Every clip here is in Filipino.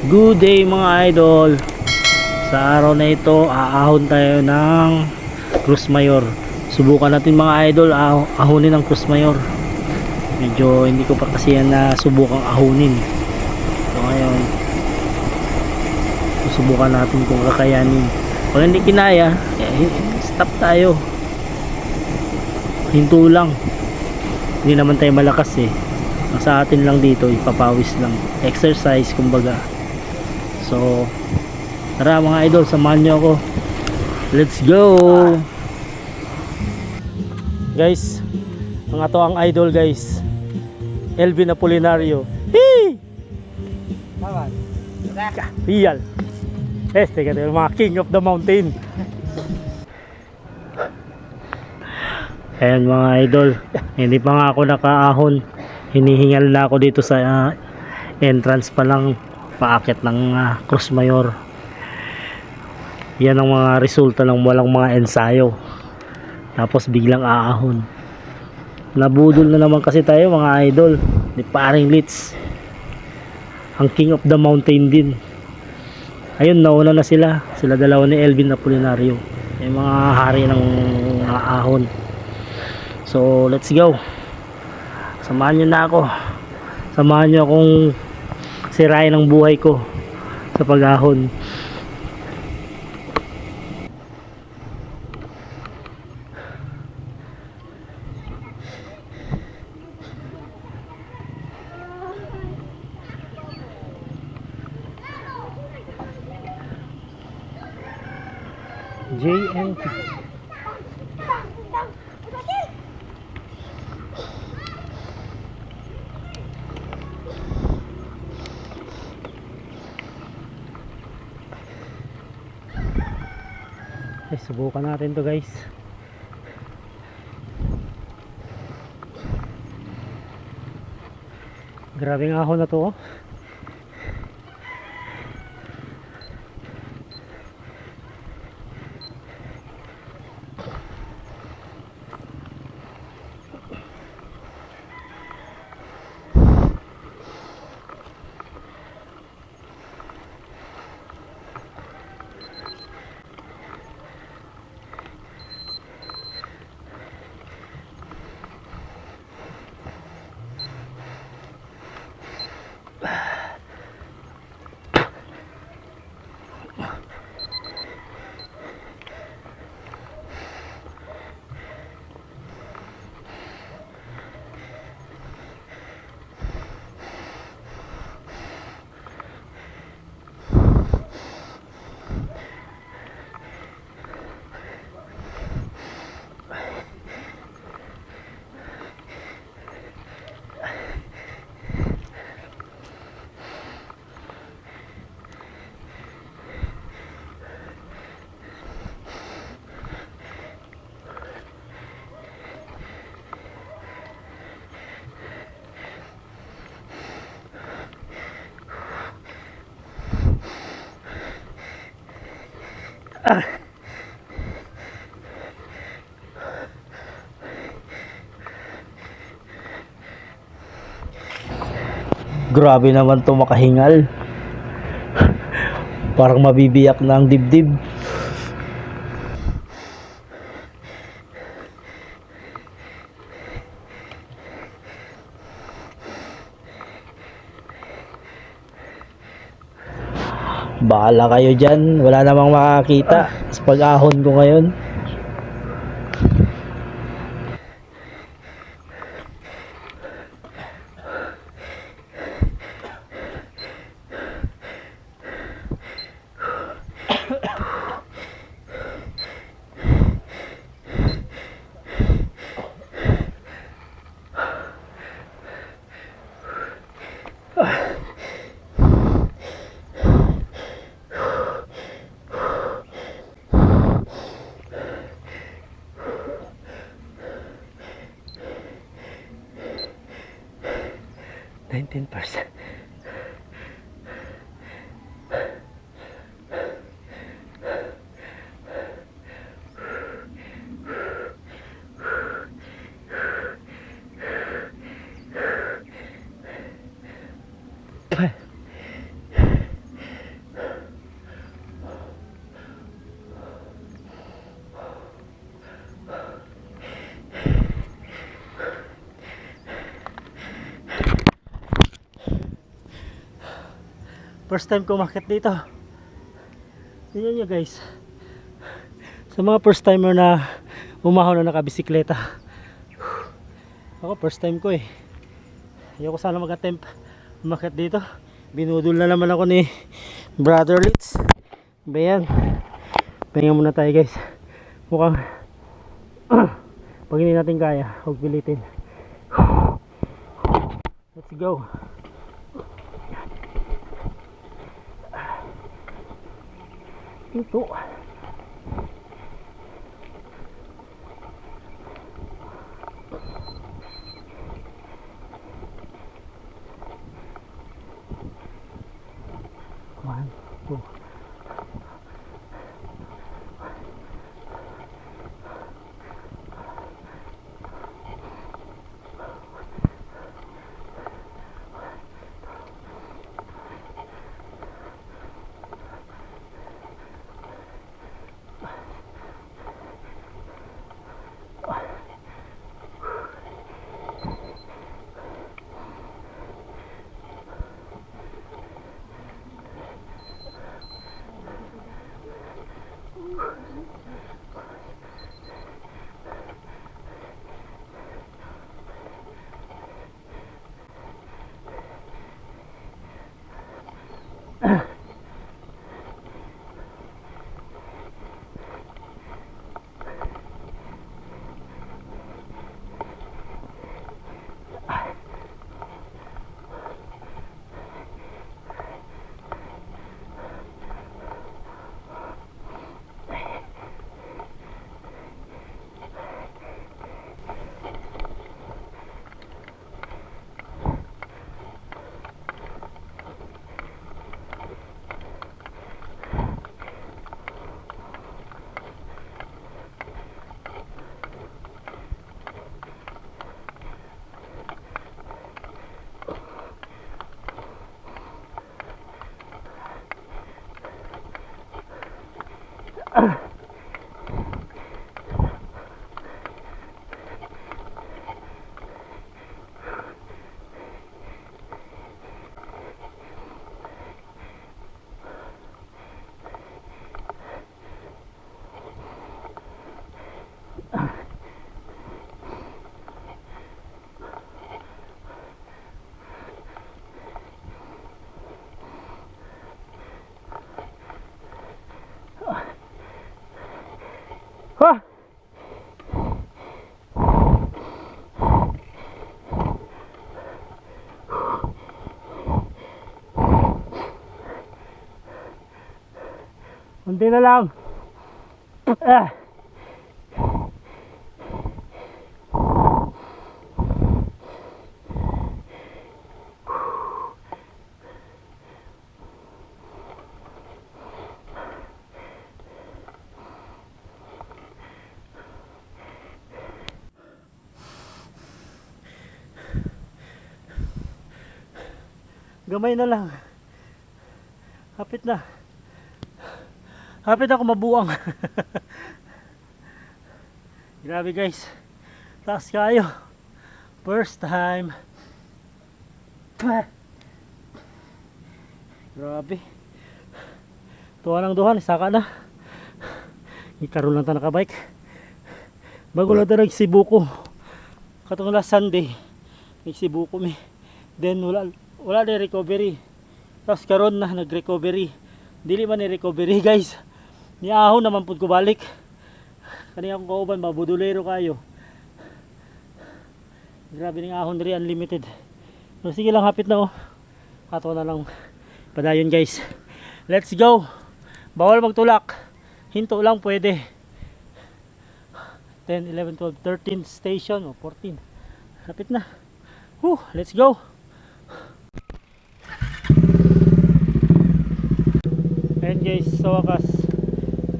Good day mga idol. Sa araw na ito aahon tayo ng Cruz Mayor. Subukan natin mga idol ahonin ng Cruz Mayor. Medyo hindi ko pa kasi yan na subukang ahonin. So ngayon susubukan natin kung kakayanin. Pag hindi kinaya stop tayo, hinto lang. Hindi naman tayo malakas ang sa atin lang dito ipapawis lang, exercise kumbaga. So tara mga idol, samahan nyo ako, let's go guys. Mga to ang idol guys, Elvin Apolinario. Hee! Real este ka mga king of the mountain. Ayan mga idol, hindi pa nga ako nakaahon, hinihingal na ako dito sa entrance pa lang paakit ng Cruz Mayor. Yan ang mga resulta ng walang mga ensayo, tapos biglang aahon. Nabudol na naman kasi tayo mga idol ni paring Litz, ang king of the mountain din. Ayun, nauna na sila dalawa ni Elvin Apolinario, yung mga hari ng ahon. So let's go, samahan nyo na ako, samahan nyo akong sirain ang buhay ko sa pag-ahon. JNT subukan natin to guys. Grabe nga ahon na to Grabe naman to makahingal. Parang mabibiyak na ang dibdib. Bahala kayo dyan, wala namang makakita sa pag-ahon ko ngayon. %. First time ko umakyat dito. Tingnan nyo guys. Sa mga first timer na umahon na nakabisikleta. Ako first time ko eh. Ayoko sana mag-attempt umakyat dito. Binudol na naman ako ni Brother Litz. Bayan. Pahinga muna tayo guys. Mukhang pag hindi natin kaya, huwag pilitin. Let's go. Ito. One, two. Wah. Unti na lang. Gamay na lang. Hapit na. Hapit ako mabuang. Grabe guys. Taas kayo. First time. Grabe. Tuwa ng duhan. Saka na. Ikaroon lang tayo nakabike. Bago lang tayo nagsibuko. Katong last Sunday. Nagsibuko mi. Then wala na recovery. Tapos karon na nag-recovery. Dili man ni recovery guys. Niahon naman pud ko balik. Kani akong kauban mabudulero kayo. Grabe ning ahon diri unlimited. So, sige lang hapit na oh. Ato na lang padayon guys. Let's go. Bawal magtulak. Hinto lang pwede. 10, 11, 12, 13 station o 14. Hapit na. Let's go. Ayan guys, sa wakas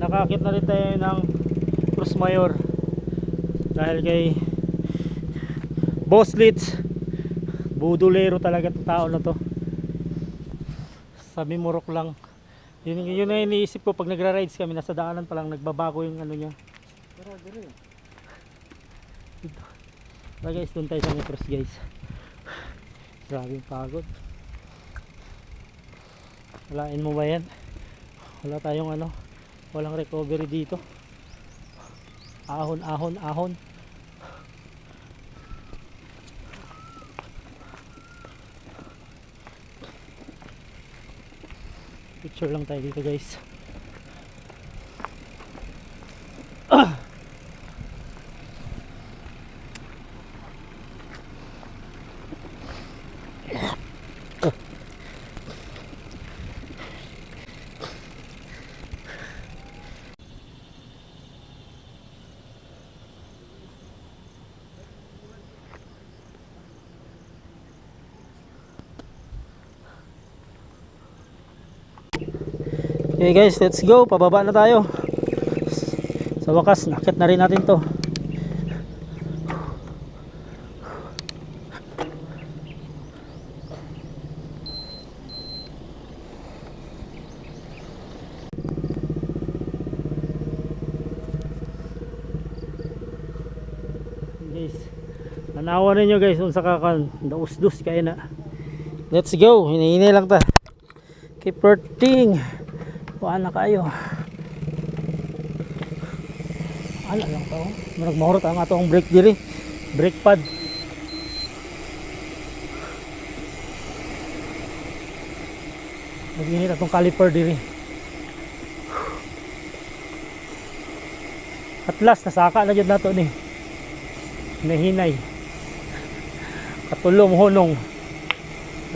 nakakit na rin tayo ng Cruz Mayor dahil kay Boss Litz. Budulero talaga itong tao na to. Sabi murok lang. Yun na iniisip ko pag nagra-rides kami, nasa daanan pa lang nagbabago yung ano niya. Guys, doon tayo sa Negros guys. Grabe yung pagod. Walain mo ba yan? Wala tayong ano, walang recovery dito. Ahon, ahon, ahon. Picture lang tayo dito guys. Okay guys, let's go. Pababa na tayo. Sa wakas, nakit na rin natin to. Guys, nanawa ninyo guys kung sa kakan daus-dus kaya na. Let's go. Hinihinay lang ta. Keep hurting. Kuhaan na kayo. Ano lang to? Nagmahurot ang atong brake diri. Brake pad. Nag-init atong caliper diri. At last, nasaka na dyan nato ni. Nahinay. Katulong hunong.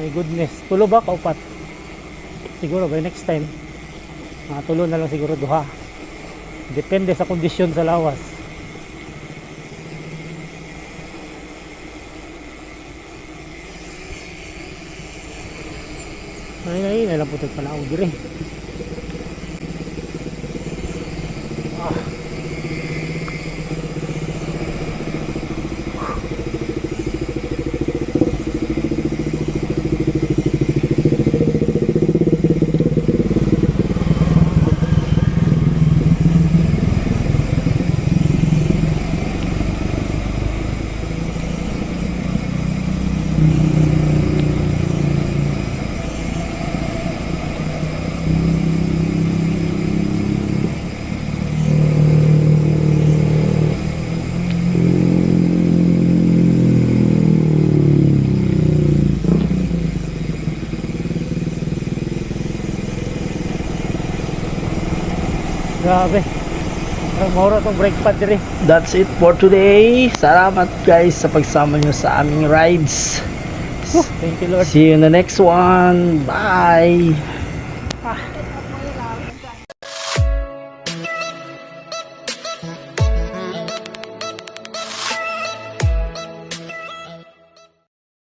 My goodness. Tulo ba? Kaupat. Siguro by next time. Tulo na lang siguro duha. Depende sa kondisyon sa lawas. Ay, nalang putol pa na ako diri. Grabe. Mura tong brake pad diri. That's it for today. Salamat guys sa pagsama nyo sa aming rides. Thank you Lord. See you in the next one. Bye. Ah.